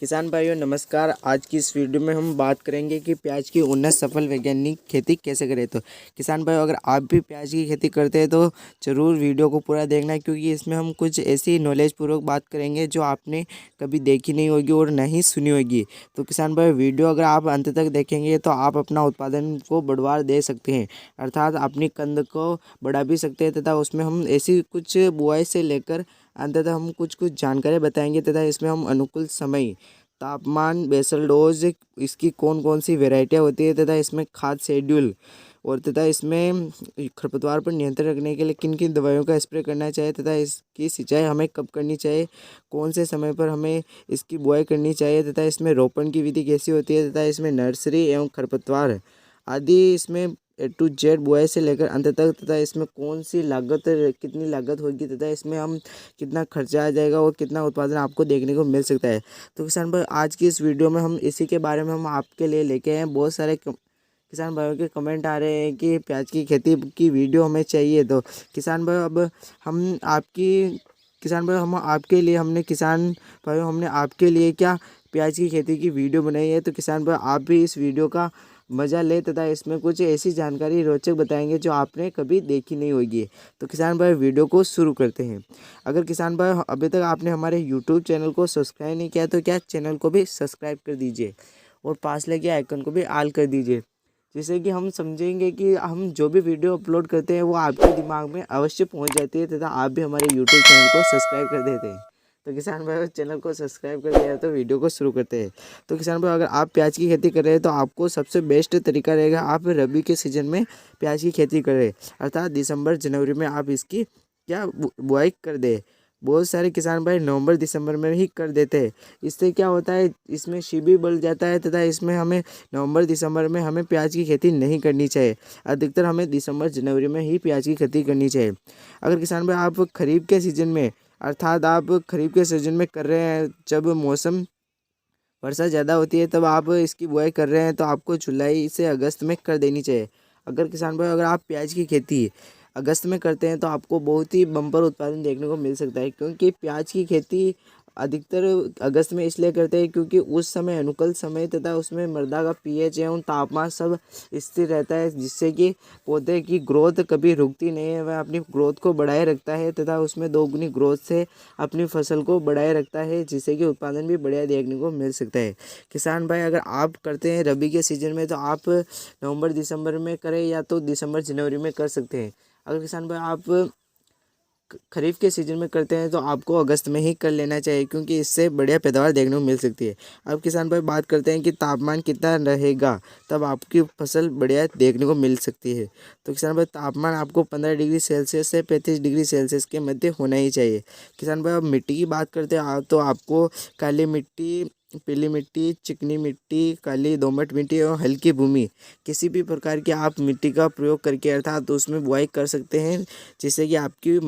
किसान भाइयों नमस्कार। आज की इस वीडियो में हम बात करेंगे कि प्याज की उन्नत सफल वैज्ञानिक खेती कैसे करें। तो किसान भाइयों अगर आप भी प्याज की खेती करते हैं तो ज़रूर वीडियो को पूरा देखना है, क्योंकि इसमें हम कुछ ऐसी नॉलेज पूर्वक बात करेंगे जो आपने कभी देखी नहीं होगी और ना ही सुनी होगी। तो किसान भाई वीडियो अगर आप अंत तक देखेंगे तो आप अपना उत्पादन को बढ़ावा दे सकते हैं, अर्थात अपनी कंद को बढ़ा भी सकते हैं। तथा उसमें हम ऐसी कुछ बुआई से लेकर अंततः हम कुछ जानकारी बताएंगे तथा इसमें हम अनुकूल समय, तापमान, बेसल डोज, इसकी कौन कौन सी वेराइटियाँ होती है तथा इसमें खाद शेड्यूल और तथा इसमें खरपतवार पर नियंत्रण रखने के लिए किन किन दवाइयों का स्प्रे करना चाहिए तथा इसकी सिंचाई हमें कब करनी चाहिए, कौन से समय पर हमें इसकी बुआई करनी चाहिए तथा इसमें रोपण की विधि कैसी होती है तथा इसमें नर्सरी एवं खरपतवार आदि इसमें A to Z बुआई से लेकर अंत तक तथा इसमें कौन सी लागत, कितनी लागत होगी तथा इसमें हम कितना खर्चा आ जाएगा और कितना उत्पादन आपको देखने को मिल सकता है। तो किसान भाई आज की इस वीडियो में हम इसी के बारे में हम आपके लिए लेके आए हैं। बहुत सारे किसान भाइयों के कमेंट आ रहे हैं कि प्याज की खेती की वीडियो हमें चाहिए। तो किसान भाई अब हम आपकी किसान भाई हम आपके लिए हमने किसान भाइयों हमने आपके लिए क्या प्याज की खेती की वीडियो बनाई है। तो किसान भाई आप भी इस वीडियो का मज़ा ले तथा इसमें कुछ ऐसी जानकारी रोचक बताएंगे जो आपने कभी देखी नहीं होगी। तो किसान भाई वीडियो को शुरू करते हैं। अगर किसान भाई अभी तक आपने हमारे यूट्यूब चैनल को सब्सक्राइब नहीं किया तो क्या चैनल को भी सब्सक्राइब कर दीजिए और पास लगे आइकन को भी ऑल कर दीजिए, जिससे कि हम समझेंगे कि हम जो भी वीडियो अपलोड करते हैं वो आपके दिमाग में अवश्य पहुंच जाती है तथा आप भी हमारे यूट्यूब चैनल को सब्सक्राइब कर देते हैं। तो किसान भाई चैनल को सब्सक्राइब कर दिया तो वीडियो को शुरू करते हैं। तो किसान भाई अगर आप प्याज की खेती कर रहे हैं तो आपको सबसे बेस्ट तरीका रहेगा आप रबी के सीज़न में प्याज की खेती करें, अर्थात दिसंबर जनवरी में आप इसकी क्या बुआई कर दें। बहुत सारे किसान भाई नवंबर दिसंबर में ही कर देते हैं। इससे क्या होता है, इसमें शीबी बढ़ जाता है तथा इसमें हमें नवंबर दिसंबर में हमें प्याज की खेती नहीं करनी चाहिए। अधिकतर हमें दिसंबर जनवरी में ही प्याज की खेती करनी चाहिए। अगर किसान भाई आप खरीफ के सीज़न में, अर्थात आप खरीफ के सीज़न में कर रहे हैं, जब मौसम वर्षा ज़्यादा होती है तब आप इसकी बुआई कर रहे हैं तो आपको जुलाई से अगस्त में कर देनी चाहिए। अगर किसान भाई अगर आप प्याज की खेती अगस्त में करते हैं तो आपको बहुत ही बम्पर उत्पादन देखने को मिल सकता है, क्योंकि प्याज की खेती अधिकतर अगस्त में इसलिए करते हैं क्योंकि उस समय अनुकूल समय तथा उसमें मृदा का पीएच एवं तापमान सब स्थिर रहता है, जिससे कि पौधे की ग्रोथ कभी रुकती नहीं है, वह अपनी ग्रोथ को बढ़ाए रखता है तथा उसमें दोगुनी ग्रोथ से अपनी फसल को बढ़ाए रखता है, जिससे कि उत्पादन भी बढ़िया देखने को मिल सकता है। किसान भाई अगर आप करते हैं रबी के सीज़न में तो आप नवंबर दिसंबर में करें या तो दिसंबर जनवरी में कर सकते हैं। अगर किसान भाई आप खरीफ के सीज़न में करते हैं तो आपको अगस्त में ही कर लेना चाहिए, क्योंकि इससे बढ़िया पैदावार देखने को मिल सकती है। अब किसान भाई बात करते हैं कि तापमान कितना रहेगा तब आपकी फसल बढ़िया देखने को मिल सकती है। तो किसान भाई तापमान आपको 15 डिग्री सेल्सियस से 35 डिग्री सेल्सियस के मध्य होना ही चाहिए। किसान भाई अब मिट्टी की बात करते हैं तो आपको काली मिट्टी, पीली मिट्टी, चिकनी मिट्टी, काली दोमट मिट्टी और हल्की भूमि किसी भी प्रकार की आप मिट्टी का प्रयोग करके अर्थात उसमें बुआई कर सकते हैं, जिससे कि आपकी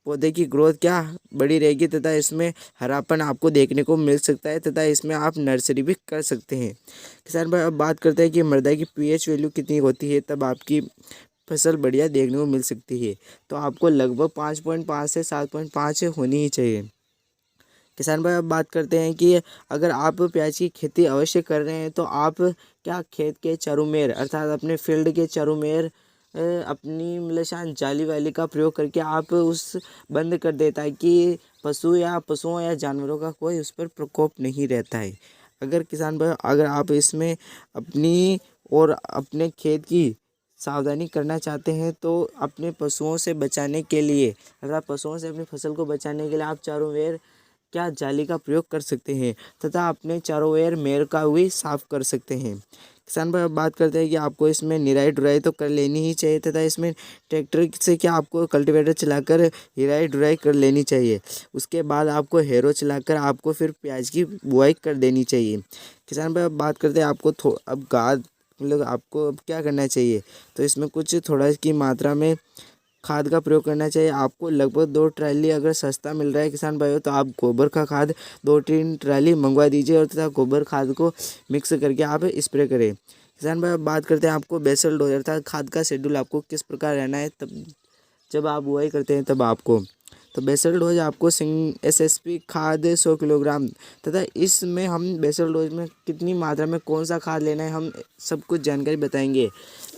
पौधे की ग्रोथ क्या बड़ी रहेगी तथा इसमें हरापन आपको देखने को मिल सकता है तथा इसमें आप नर्सरी भी कर सकते हैं। किसान भाई अब बात करते हैं कि मृदा की पीएच वैल्यू कितनी होती है तब आपकी फसल बढ़िया देखने को मिल सकती है। तो आपको लगभग 5.5 से 7.5 होनी ही चाहिए। किसान भाई अब बात करते हैं कि अगर आप प्याज की खेती अवश्य कर रहे हैं तो आप क्या खेत के चारों मेर अर्थात अपने फील्ड के चारों मेर अपनी मतलब जाली वाली का प्रयोग करके आप उस बंद कर देता है कि पशुओं या जानवरों का कोई उस पर प्रकोप नहीं रहता है। अगर किसान भाई अगर आप इसमें अपनी और अपने खेत की सावधानी करना चाहते हैं तो अपने पशुओं से बचाने के लिए अर्थात पशुओं से अपनी फसल को बचाने के लिए आप चारों मेर क्या जाली का प्रयोग कर सकते हैं तथा अपने चारों ओर मेड़ का भी साफ कर सकते हैं। किसान भाई अब बात करते हैं कि आपको इसमें निराई डुराई तो कर लेनी ही चाहिए तथा इसमें ट्रैक्टर से क्या आपको कल्टीवेटर चलाकर निराई डुराई कर लेनी चाहिए। उसके बाद आपको हैरो चलाकर आपको फिर प्याज की बुआई कर देनी चाहिए। किसान भाई अब बात करते हैं आपको अब खाद मतलब आपको अब क्या करना चाहिए, तो इसमें कुछ थोड़ा इसकी मात्रा में खाद का प्रयोग करना चाहिए। आपको लगभग 2 ट्राली अगर सस्ता मिल रहा है किसान भाइयों तो आप गोबर का खाद 2-3 ट्राली मंगवा दीजिए और तथा गोबर खाद को मिक्स करके आप स्प्रे करें। किसान भाई अब बात करते हैं आपको बेसल डोज अर्थात खाद का शेड्यूल आपको किस प्रकार रहना है तब जब आप बुआई करते हैं तब आपको तो बेसल डोज आपको SSP खाद 100 किलोग्राम तथा इसमें हम बेसल डोज में कितनी मात्रा में कौन सा खाद लेना है हम सब कुछ जानकारी बताएंगे।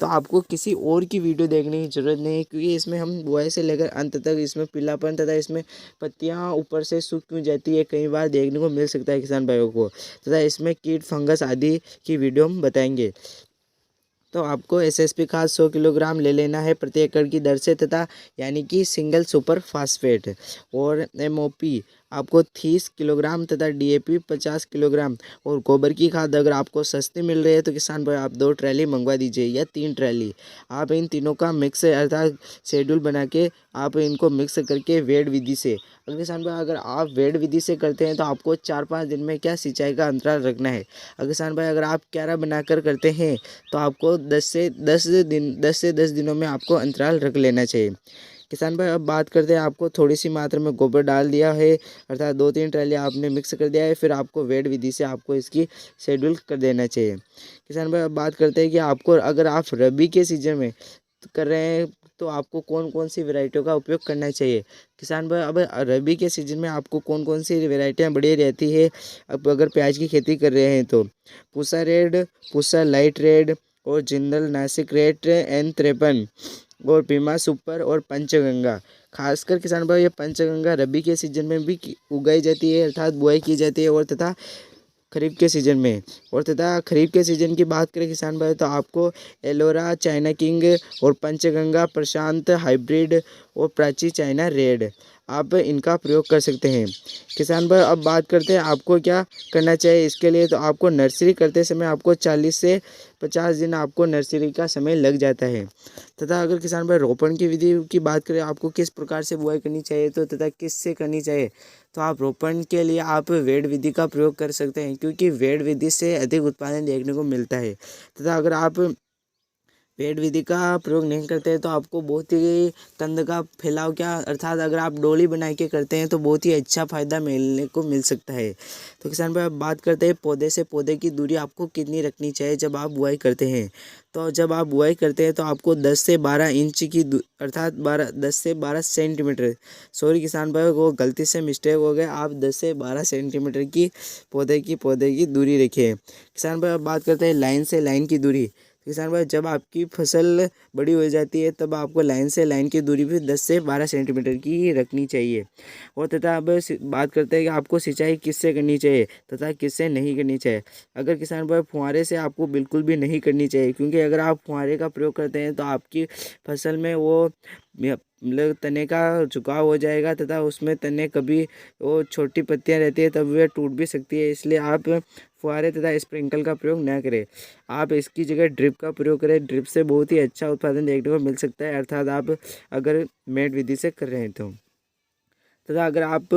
तो आपको किसी और की वीडियो देखने की ज़रूरत नहीं है, क्योंकि इसमें हम बुआई से लेकर अंत तक इसमें पीलापन तथा इसमें पत्तियां ऊपर से सूख क्यों जाती है कई बार देखने को मिल सकता है किसान भाइयों को, तथा इसमें कीट फंगस आदि की वीडियो हम बताएंगे। तो आपको SSP खाद 100 किलोग्राम ले लेना है प्रति एकड़ की दर से, तथा यानी कि सिंगल सुपर फास्फेट। और MOP आपको 30 किलोग्राम तथा DAP 50 किलोग्राम। और गोबर की खाद अगर आपको सस्ती मिल रही है तो किसान भाई आप 2 ट्रैली मंगवा दीजिए या 3 ट्रैली। आप इन तीनों का मिक्स अर्थात शेड्यूल बना के आप इनको मिक्स करके वेड विधि से, अगर किसान भाई अगर आप वेड विधि से करते हैं तो आपको 4-5 दिन में क्या सिंचाई का अंतराल रखना है। अगर किसान भाई अगर आप क्यारा बनाकर करते हैं तो आपको 10 से 10 दिनों में आपको अंतराल रख लेना चाहिए। किसान भाई अब बात करते हैं, आपको थोड़ी सी मात्रा में गोबर डाल दिया है अर्थात 2-3 ट्राली आपने मिक्स कर दिया है, फिर आपको वेड विधि से आपको इसकी शेड्यूल कर देना चाहिए। किसान भाई अब बात करते हैं कि आपको अगर आप रबी के सीजन में कर रहे हैं तो आपको कौन कौन सी वैरायटियों का उपयोग करना चाहिए। किसान भाई अब रबी के सीजन में आपको कौन कौन सी वैरायटियाँ बढ़िया रहती है अब अगर प्याज की खेती कर रहे हैं तो Pusa red, Pusa light red और जिंदल नासिक रेड N53 और बीमा सुपर और पंचगंगा। खासकर किसान भाई ये पंचगंगा रबी के सीजन में भी उगाई जाती है अर्थात बुआई की जाती है और तथा खरीफ के सीज़न में। और तथा खरीफ के सीज़न की बात करें किसान भाई तो आपको एलोरा चाइना किंग और पंचगंगा प्रशांत हाइब्रिड और प्राची चाइना रेड आप इनका प्रयोग कर सकते हैं। किसान भाई अब बात करते हैं आपको क्या करना चाहिए इसके लिए। तो आपको नर्सरी करते समय आपको 40 से 50 दिन आपको नर्सरी का समय लग जाता है। तथा अगर किसान भाई रोपण की विधि की बात करें आपको किस प्रकार से बुआई करनी चाहिए तो तथा किससे करनी चाहिए, तो आप रोपण के लिए आप वेड विधि का प्रयोग कर सकते हैं, क्योंकि वेड विधि से अधिक उत्पादन देखने को मिलता है। तथा अगर आप वेड विधि का प्रयोग नहीं करते हैं तो आपको बहुत ही कंद का फैलाव क्या अर्थात अगर आप डोली बना के करते हैं तो बहुत ही अच्छा फ़ायदा मिलने को मिल सकता है। तो किसान भाई अब बात करते हैं पौधे से पौधे की दूरी आपको कितनी रखनी चाहिए जब आप बुआई करते हैं। तो जब आप बुआई करते हैं तो आपको 10 से 12 इंच की अर्थात 10 से 12 सेंटीमीटर, सॉरी किसान भाई वो गलती से मिस्टेक हो गया, आप 10 से 12 सेंटीमीटर की पौधे की दूरी रखिए। किसान भाई अब बात करते हैं लाइन से लाइन की दूरी। किसान भाई जब आपकी फसल बड़ी हो जाती है तब आपको लाइन से लाइन की दूरी भी 10 से 12 सेंटीमीटर की ही रखनी चाहिए। और तथा अब बात करते हैं कि आपको सिंचाई किससे करनी चाहिए तथा किससे नहीं करनी चाहिए। अगर किसान भाई फुहारे से आपको बिल्कुल भी नहीं करनी चाहिए, क्योंकि अगर आप फुहारे का प्रयोग करते हैं तो आपकी फसल में वो मतलब तने का झुकाव हो जाएगा तथा उसमें तने कभी वो छोटी पत्तियां रहती है तब वे टूट भी सकती है, इसलिए आप फुहारे तथा स्प्रिंकल का प्रयोग न करें। आप इसकी जगह ड्रिप का प्रयोग करें, ड्रिप से बहुत ही अच्छा उत्पादन देखने को मिल सकता है अर्थात आप अगर मेड विधि से कर रहे हैं तो। तथा अगर आप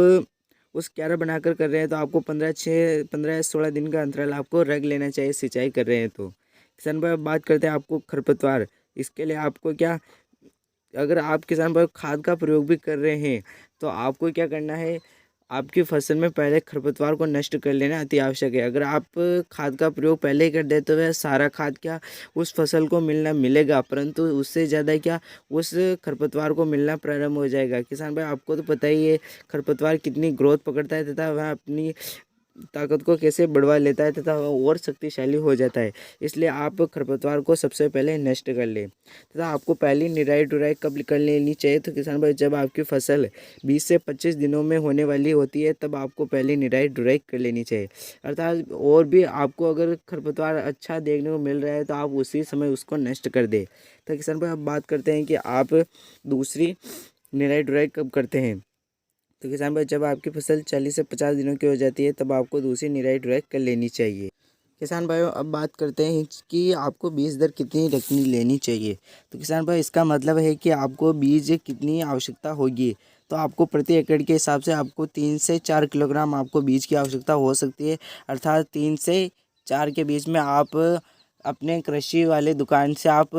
उस क्यारा बनाकर कर रहे हैं तो आपको 15 या 16 दिन का अंतराल आपको रख लेना चाहिए सिंचाई कर रहे हैं तो। किसान भाई बात करते हैं आपको खरपतवार, इसके लिए आपको क्या, अगर आप किसान भाई खाद का प्रयोग भी कर रहे हैं तो आपको क्या करना है, आपकी फसल में पहले खरपतवार को नष्ट कर लेना अति आवश्यक है। अगर आप खाद का प्रयोग पहले ही कर दे तो वह सारा खाद क्या उस फसल को मिलेगा, परंतु उससे ज़्यादा क्या उस खरपतवार को मिलना प्रारंभ हो जाएगा। किसान भाई आपको तो पता ही है खरपतवार कितनी ग्रोथ पकड़ता है तथा वह अपनी ताकत को कैसे बढ़वा लेता है तथा वह और शक्तिशाली हो जाता है, इसलिए आप खरपतवार को सबसे पहले नष्ट कर लें। तथा आपको पहली निराई डुराई कब कर लेनी चाहिए, तो किसान भाई जब आपकी फसल 20 से 25 दिनों में होने वाली होती है तब आपको पहली निराई डुराई कर लेनी चाहिए। अर्थात और भी आपको अगर खरपतवार अच्छा देखने को मिल रहा है तो आप उसी समय उसको नष्ट कर दें। तो किसान भाई अब बात करते हैं कि आप दूसरी निराई डुराई कब करते हैं। तो किसान भाई जब आपकी फसल 40 से 50 दिनों की हो जाती है तब आपको दूसरी निराई डुराई कर लेनी चाहिए। किसान भाइयों अब बात करते हैं कि आपको बीज दर कितनी रखनी लेनी चाहिए। तो किसान भाई इसका मतलब है कि आपको बीज कितनी आवश्यकता होगी। तो आपको प्रति एकड़ के हिसाब से आपको 3 से 4 किलोग्राम आपको बीज की आवश्यकता हो सकती है, अर्थात 3 से 4 के बीच में आप अपने कृषि वाले दुकान से आप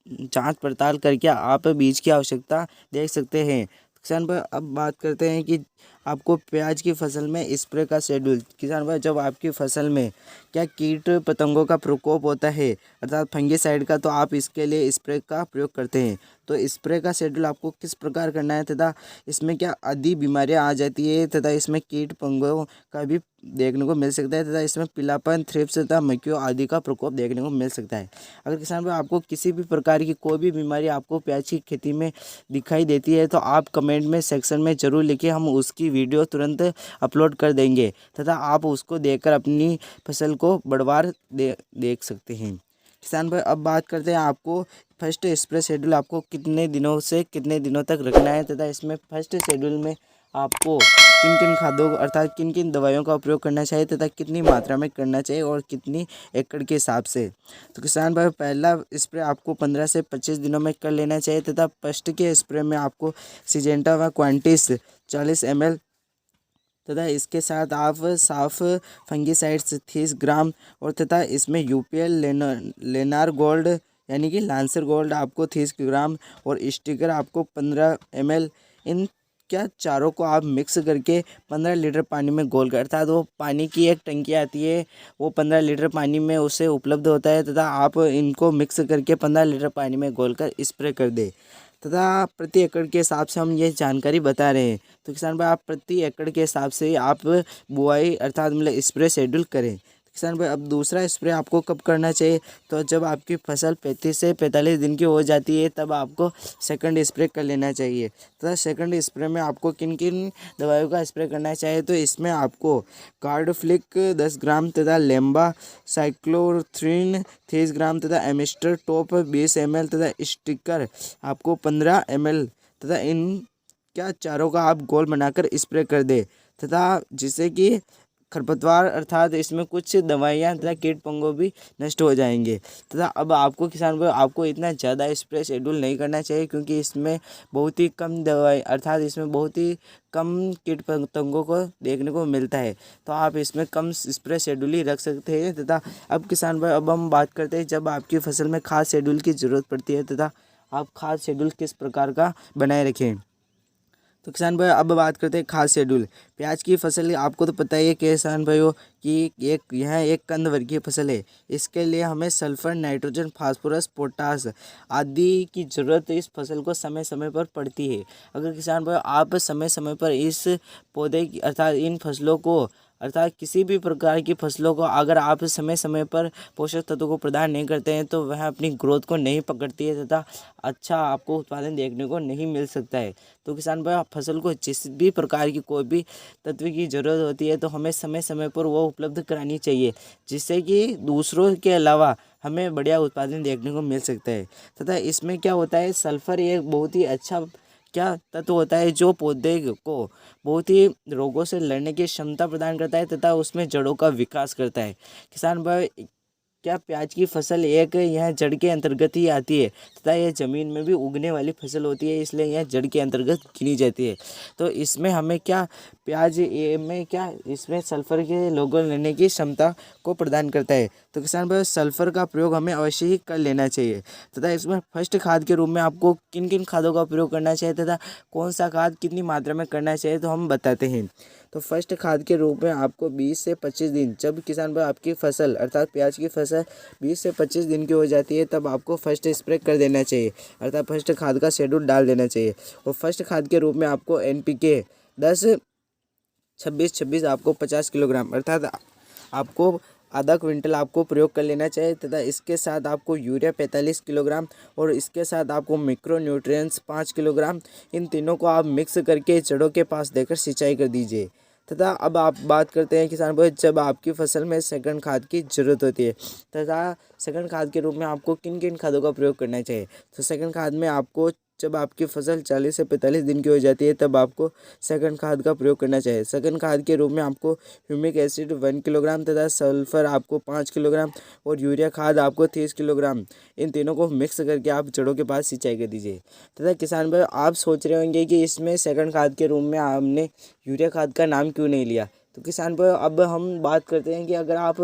जांच पड़ताल करके आप बीज की आवश्यकता देख सकते हैं। किसान भाई अब बात करते हैं कि आपको प्याज की फसल में स्प्रे का शेड्यूल। किसान भाई, जब आपकी फसल में क्या कीट पतंगों का प्रकोप होता है अर्थात फंगीसाइड का, तो आप इसके लिए स्प्रे का प्रयोग करते हैं। तो स्प्रे का शेड्यूल आपको किस प्रकार करना है तथा इसमें क्या अधिक बीमारियां आ जाती है तथा इसमें कीट पतंगों का भी देखने को मिल सकता है तथा इसमें पीलापन, थ्रिप्स तथा मक्खियों आदि का प्रकोप देखने को मिल सकता है। अगर किसान भाई आपको किसी भी प्रकार की कोई भी बीमारी आपको प्याज की खेती में दिखाई देती है तो आप कमेंट में सेक्शन में ज़रूर लिखिए, हम उसकी वीडियो तुरंत अपलोड कर देंगे तथा आप उसको देखकर अपनी फसल को बढ़वार देख सकते हैं। किसान भाई, अब बात करते हैं आपको फर्स्ट स्प्रे शेड्यूल आपको कितने दिनों से कितने दिनों तक रखना है तथा इसमें फर्स्ट शेड्यूल में आपको किन किन खादों अर्थात किन किन दवाइयों का उपयोग करना चाहिए तथा कितनी मात्रा में करना चाहिए और कितनी एकड़ के हिसाब से। तो किसान भाई, पहला स्प्रे आपको 15 से 25 दिनों में कर लेना चाहिए तथा फर्स्ट के स्प्रे में आपको सिजेंटा व क्वांटिस 40 ml तथा इसके साथ आप साफ फंगीसाइड्स 30 ग्राम और तथा इसमें यूपीएल लेनार गोल्ड यानी कि लांसर गोल्ड आपको 30 ग्राम और स्टिकर आपको 15 ml, इन क्या चारों को आप मिक्स करके 15 लीटर पानी में घोल कर, अर्थात वो पानी की एक टंकी आती है, वो 15 लीटर पानी में उसे उपलब्ध होता है तथा आप इनको मिक्स करके 15 लीटर पानी में घोल कर स्प्रे कर दे तथा प्रति एकड़ के हिसाब से हम ये जानकारी बता रहे हैं। तो किसान भाई, आप प्रति एकड़ के हिसाब से आप बुआई अर्थात मतलब स्प्रे शेड्यूल करें। किसान भाई, अब दूसरा स्प्रे आपको कब करना चाहिए, तो जब आपकी फसल 35 से 45 दिन की हो जाती है तब आपको सेकंड स्प्रे कर लेना चाहिए तथा सेकंड स्प्रे में आपको किन किन दवाइयों का स्प्रे करना चाहिए, तो इसमें आपको कार्डफ्लिक 10 ग्राम तथा लेम्बा साइक्लोथ्रिन 30 ग्राम तथा एमिस्टर टॉप 20 ml तथा स्टिकर आपको 15 ml तथा इन क्या चारों का आप गोल बनाकर स्प्रे कर दे तथा जिससे कि खरपतवार अर्थात इसमें कुछ दवाइयाँ तथा कीट पंगों भी नष्ट हो जाएंगे तथा अब आपको किसान भाई आपको इतना ज़्यादा स्प्रे शेड्यूल नहीं करना चाहिए क्योंकि इसमें बहुत ही कम दवाई अर्थात इसमें बहुत ही कम कीट पतंगों को देखने को मिलता है, तो आप इसमें कम स्प्रे शेड्यूल ही रख सकते हैं। तथा अब किसान भाई, अब हम बात करते हैं जब आपकी फसल में खाद शेड्यूल की ज़रूरत पड़ती है तथा आप खाद शेड्यूल किस प्रकार का बनाए रखें। तो किसान भाई, अब बात करते हैं खाद शेड्यूल। प्याज की फसल आपको तो पता ही है किसान भाइयों कि यह एक कंद वर्गीय फसल है। इसके लिए हमें सल्फर, नाइट्रोजन, फास्फोरस, पोटास आदि की ज़रूरत इस फसल को समय समय पर पड़ती है। अगर किसान भाई आप समय समय पर इस पौधे की अर्थात इन फसलों को अर्थात किसी भी प्रकार की फसलों को अगर आप समय समय पर पोषक तत्वों को प्रदान नहीं करते हैं तो वह अपनी ग्रोथ को नहीं पकड़ती है तथा अच्छा आपको उत्पादन देखने को नहीं मिल सकता है। तो किसान भाई, फसल को जिस भी प्रकार की कोई भी तत्व की ज़रूरत होती है तो हमें समय समय पर वो उपलब्ध करानी चाहिए, जिससे कि दूसरों के अलावा हमें बढ़िया उत्पादन देखने को मिल सकता है। तथा इसमें क्या होता है, सल्फर एक बहुत ही अच्छा क्या तत्व होता है जो पौधे को बहुत ही रोगों से लड़ने की क्षमता प्रदान करता है तथा उसमें जड़ों का विकास करता है। किसान भाई, क्या प्याज की फसल एक यह जड़ के अंतर्गत ही आती है तथा यह ज़मीन में भी उगने वाली फसल होती है, इसलिए यह जड़ के अंतर्गत गिनी जाती है। तो इसमें हमें क्या प्याज में क्या इसमें सल्फर के लोगों लेने की क्षमता को प्रदान करता है। तो किसान भाई, सल्फर का प्रयोग हमें अवश्य ही कर लेना चाहिए तथा इसमें फर्स्ट खाद के रूप में आपको किन किन खादों का प्रयोग करना चाहिए तथा कौन सा खाद कितनी मात्रा में करना चाहिए, तो हम बताते हैं। तो फर्स्ट खाद के रूप में आपको 20 से 25 दिन, जब किसान भाई आपकी फसल अर्थात प्याज की फसल 20 से 25 दिन की हो जाती है तब आपको फर्स्ट स्प्रे कर देना चाहिए अर्थात फर्स्ट खाद का शेड्यूल डाल देना चाहिए। और फर्स्ट खाद के रूप में आपको NPK 10-26-26 आपको 50 किलोग्राम अर्थात आपको आधा क्विंटल आपको प्रयोग कर लेना चाहिए तथा इसके साथ आपको यूरिया 45 किलोग्राम और इसके साथ आपको माइक्रो न्यूट्रिएंट्स 5 किलोग्राम, इन तीनों को आप मिक्स करके जड़ों के पास देकर सिंचाई कर दीजिए। तथा अब आप बात करते हैं किसान भाई, जब आपकी फसल में सेकंड खाद की ज़रूरत होती है तथा सेकंड खाद के रूप में आपको किन किन खादों का प्रयोग करना चाहिए। तो सेकंड खाद में आपको जब आपकी फसल 40 से 45 दिन की हो जाती है तब आपको सेकंड खाद का प्रयोग करना चाहिए। सेकंड खाद के रूप में आपको ह्यूमिक एसिड 1 किलोग्राम तथा सल्फर आपको 5 किलोग्राम और यूरिया खाद आपको 30 किलोग्राम, इन तीनों को मिक्स करके आप जड़ों के पास सिंचाई कर दीजिए। तथा किसान भाई, आप सोच रहे होंगे कि इसमें सेकंड खाद के रूप में आपने यूरिया खाद का नाम क्यों नहीं लिया। तो किसान भाई, अब हम बात करते हैं कि अगर आप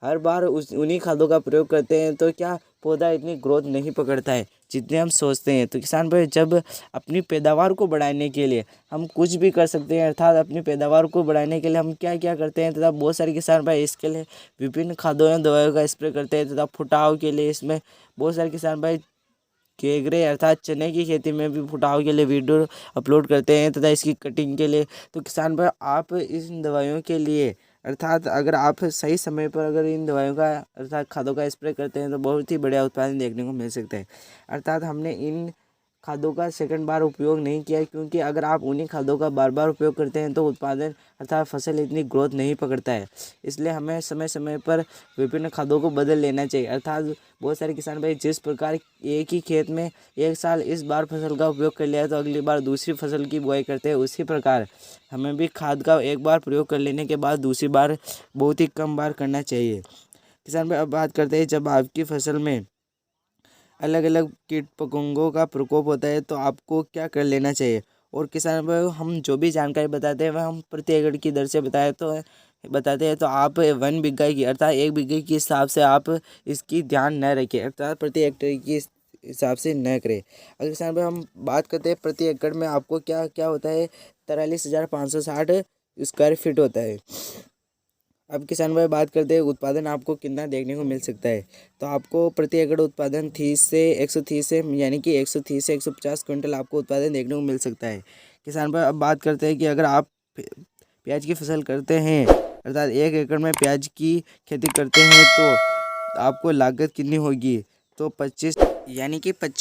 हर बार उन्हीं खादों का प्रयोग करते हैं तो क्या पौधा इतनी ग्रोथ नहीं पकड़ता है जितने हम सोचते हैं। तो किसान भाई जब अपनी पैदावार को बढ़ाने के लिए हम कुछ भी कर सकते हैं, अर्थात अपनी पैदावार को बढ़ाने के लिए हम क्या क्या करते हैं तथा बहुत सारे किसान भाई इसके लिए विभिन्न खादों एवं दवाइयों का स्प्रे करते हैं तथा फुटाव के लिए इसमें बहुत सारे किसान भाई केगरे अर्थात चने की खेती में भी फुटाव के लिए वीडियो अपलोड करते हैं तथा इसकी कटिंग के लिए। तो किसान भाई आप इन दवाइयों के लिए अर्थात अगर आप सही समय पर अगर इन दवाइयों का अर्थात खादों का स्प्रे करते हैं तो बहुत ही बढ़िया उत्पादन देखने को मिल सकता है। अर्थात हमने इन खादों का सेकंड बार उपयोग नहीं किया, क्योंकि अगर आप उन्हीं खादों का बार बार उपयोग करते हैं तो उत्पादन अर्थात फसल इतनी ग्रोथ नहीं पकड़ता है। इसलिए हमें समय समय पर विभिन्न खादों को बदल लेना चाहिए। अर्थात बहुत सारे किसान भाई जिस प्रकार एक ही खेत में एक साल इस बार फसल का उपयोग कर लिया तो अगली बार दूसरी फसल की बुआई करते हैं, उसी प्रकार हमें भी खाद का एक बार प्रयोग कर लेने के बाद दूसरी बार बहुत ही कम बार करना चाहिए। किसान भाई अब बात करते हैं, जब आपकी फसल में अलग अलग कीट पतंगों का प्रकोप होता है तो आपको क्या कर लेना चाहिए। और किसान भाई हम जो भी जानकारी बताते हैं वह हम प्रति एकड़ की दर से बताते हैं तो आप 1 बीघा की अर्थात 1 बीघे के हिसाब से आप इसकी ध्यान न रखें, अर्थात प्रति हेक्टेयर की हिसाब से न करें। अगर किसान भाई हम बात करते हैं प्रति एकड़ में आपको क्या क्या होता है, 43,560 स्क्वायर फीट होता है। अब किसान भाई बात करते हैं उत्पादन आपको कितना देखने को मिल सकता है, तो आपको प्रति एकड़ उत्पादन 30 से 130 से यानी कि 130 से 150 क्विंटल आपको उत्पादन देखने को मिल सकता है। किसान भाई अब बात करते हैं कि अगर आप प्याज की फसल करते हैं अर्थात 1 एकड़ में प्याज की खेती करते हैं तो आपको लागत कितनी होगी, तो 25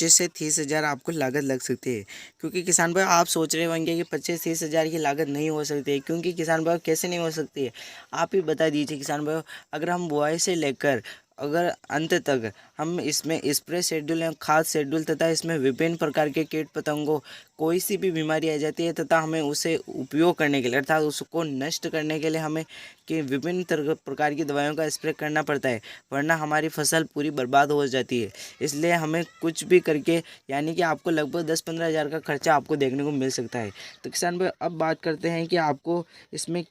से 30 हज़ार आपको लागत लग सकती है। क्योंकि किसान भाई आप सोच रहे होंगे कि 25-30 हज़ार की लागत नहीं हो सकती है, क्योंकि किसान भाई कैसे नहीं हो सकती है, आप ही बता दीजिए किसान भाई। अगर हम बुआई से लेकर अगर अंत तक हम इसमें स्प्रे शेड्यूल या खाद शेड्यूल तथा इसमें विभिन्न प्रकार के कीट पतंगों कोई सी भी बीमारी आ जाती है तथा हमें उसे उपयोग करने के लिए अर्थात उसको नष्ट करने के लिए हमें कि विभिन्न प्रकार की दवाइयों का स्प्रे करना पड़ता है, वरना हमारी फसल पूरी बर्बाद हो जाती है। इसलिए हमें कुछ भी करके यानी कि आपको लगभग 10-15 हज़ार का खर्चा आपको देखने को मिल सकता है। तो किसान भाई अब बात करते हैं कि आपको इसमें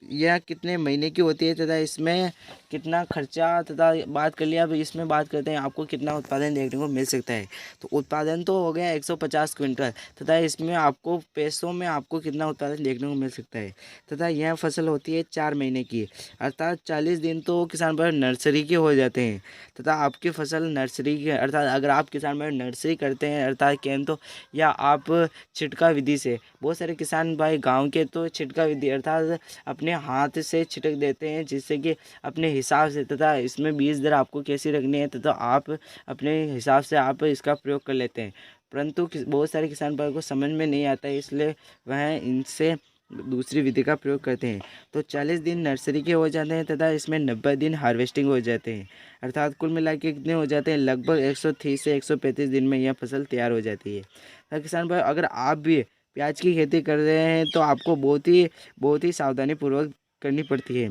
यह कितने महीने की होती है तथा इसमें कितना खर्चा तथा बात कर लिया। अब इसमें बात करते हैं आपको कितना उत्पादन देखने को मिल सकता है। तो उत्पादन तो हो गया 150 क्विंटल तथा इसमें आपको पैसों में आपको कितना उत्पादन देखने को मिल सकता है, तथा यह फसल होती है 4 महीने की अर्थात 40 दिन तो किसान भाई नर्सरी के हो जाते हैं तथा आपकी फसल नर्सरी के अर्थात अगर आप किसान भाई नर्सरी करते हैं अर्थात कैन तो या आप छिटका विधि से, बहुत सारे किसान भाई गाँव के तो छिटका विधि अर्थात अपने हाथ से छिटक देते हैं जिससे कि अपने हिसाब से तथा इसमें बीज दर आपको कैसी रखनी है तथा आप अपने हिसाब से आप इसका प्रयोग कर लेते हैं, परंतु बहुत सारे किसान भाई को समझ में नहीं आता है, इसलिए वह इनसे दूसरी विधि का प्रयोग करते हैं। तो 40 दिन नर्सरी के हो जाते हैं तथा इसमें 90 दिन हार्वेस्टिंग हो जाते हैं, अर्थात कुल मिला के कितने हो जाते हैं, लगभग 130 से 135 दिन में यह फसल तैयार हो जाती है। तो किसान भाई अगर आप भी प्याज की खेती कर रहे हैं तो आपको बहुत ही सावधानी पूर्वक करनी पड़ती है।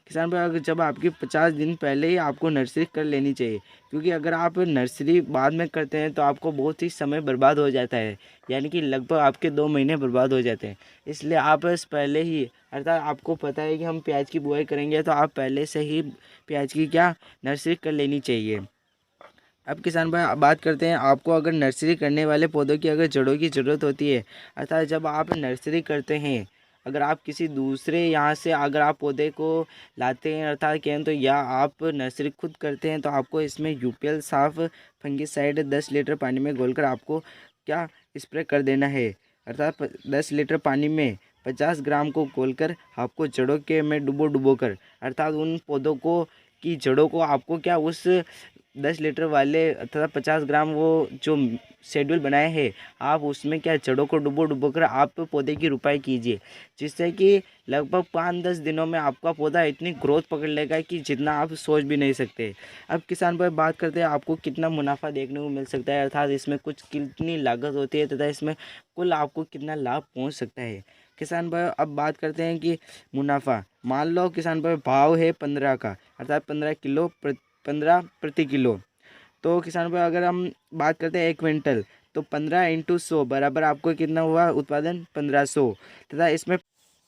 किसान भाई अगर जब आपकी 50 दिन पहले ही आपको नर्सरी कर लेनी चाहिए, क्योंकि अगर आप नर्सरी बाद में करते हैं तो आपको बहुत ही समय बर्बाद हो जाता है, यानी कि लगभग आपके 2 महीने बर्बाद हो जाते हैं। इसलिए आप इस पहले ही अर्थात आपको पता है कि हम प्याज की बुआई करेंगे तो आप पहले से ही प्याज की क्या नर्सरी कर लेनी चाहिए। अब किसान भाई बात करते हैं आपको अगर नर्सरी करने वाले पौधों की अगर जड़ों की ज़रूरत होती है, अर्थात जब आप नर्सरी करते हैं अगर आप किसी दूसरे यहाँ से अगर आप पौधे को लाते हैं अर्थात कहें तो या आप नर्सरी खुद करते हैं तो आपको इसमें यूपीएल साफ फंगिसाइड 10 लीटर पानी में घोलकर आपको क्या स्प्रे कर देना है, अर्थात 10 लीटर पानी में 50 ग्राम को घोलकर आपको जड़ों के में डुबो कर अर्थात उन पौधों को की जड़ों को आपको क्या उस 10 लीटर वाले तथा 50 ग्राम वो जो शेड्यूल बनाए हैं आप उसमें क्या जड़ों को डुबो कर आप पौधे की रुपाई कीजिए, जिससे कि लगभग 5-10 दिनों में आपका पौधा इतनी ग्रोथ पकड़ लेगा कि जितना आप सोच भी नहीं सकते। अब किसान भाई बात करते हैं आपको कितना मुनाफा देखने को मिल सकता है, अर्थात इसमें कुछ कितनी लागत होती है तथा इसमें कुल आपको कितना लाभ पहुँच सकता है। किसान भाई अब बात करते हैं कि मुनाफा, मान लो किसान भाई भाव है 15 का अर्थात 15 प्रति किलो, तो किसान भाई अगर हम बात करते हैं 1 क्विंटल तो 15 × 100 बराबर आपको कितना हुआ उत्पादन 1500 तथा इसमें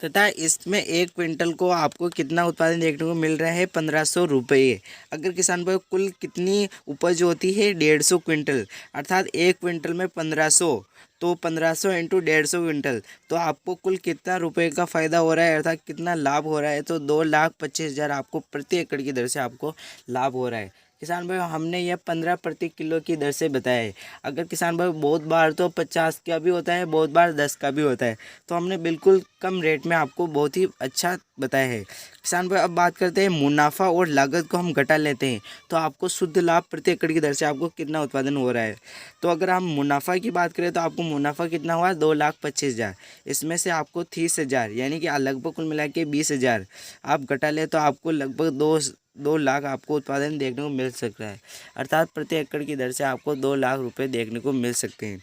तथा इसमें 1 क्विंटल को आपको कितना उत्पादन देखने को मिल रहा है, 1500 रुपये। अगर किसान भाई कुल कितनी उपज होती है, 150 क्विंटल, अर्थात 1 क्विंटल में 1500, तो 1500 इंटू 150 क्विंटल, तो आपको कुल कितना रुपए का फ़ायदा हो रहा है, अर्थात कितना लाभ हो रहा है, तो 2,25,000 आपको प्रति एकड़ की दर से आपको लाभ हो रहा है। किसान भाई हमने यह 15 प्रति किलो की दर से बताया है। अगर किसान भाई बहुत बार तो 50 का भी होता है, बहुत बार 10 का भी होता है, तो हमने बिल्कुल कम रेट में आपको बहुत ही अच्छा बताया है। किसान भाई अब बात करते हैं मुनाफा और लागत को हम घटा लेते हैं, तो आपको शुद्ध लाभ प्रति एकड़ की दर से आपको कितना उत्पादन हो रहा है। तो अगर हम मुनाफा की बात करें तो आपको मुनाफा कितना हुआ, 2,25,000। इसमें से आपको 30,000 यानी कि लगभग कुल मिला के 20,000 आप घटा ले, तो आपको लगभग 2 लाख आपको उत्पादन देखने को मिल सकता है। अर्थात प्रति एकड़ की दर से आपको 2 लाख रुपए देखने को मिल सकते हैं।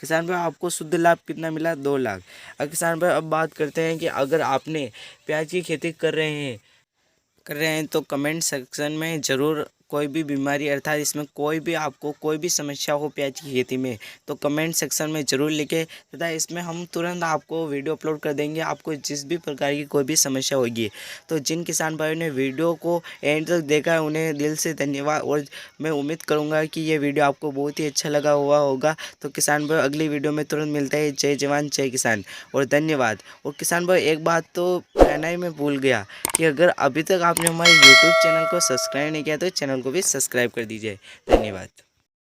किसान भाई आपको शुद्ध लाभ कितना मिला, 2 लाख। अब किसान भाई अब बात करते हैं कि अगर आपने प्याज की खेती कर रहे हैं तो कमेंट सेक्शन में ज़रूर कोई भी बीमारी अर्थात इसमें कोई भी आपको कोई भी समस्या हो प्याज की खेती में, तो कमेंट सेक्शन में ज़रूर लिखें तथा इसमें हम तुरंत आपको वीडियो अपलोड कर देंगे। आपको जिस भी प्रकार की कोई भी समस्या होगी, तो जिन किसान भाइयों ने वीडियो को एंड तक देखा है उन्हें दिल से धन्यवाद। और मैं उम्मीद करूँगा कि ये वीडियो आपको बहुत ही अच्छा लगा हुआ होगा। तो किसान भाई अगली वीडियो में तुरंत मिलता है। जय जवान जय किसान और धन्यवाद। और किसान भाई एक बात तो कहना ही मैं भूल गया कि अगर अभी तक आपने हमारे YouTube चैनल को सब्सक्राइब नहीं किया तो चैनल को भी सब्सक्राइब कर दीजिए। धन्यवाद।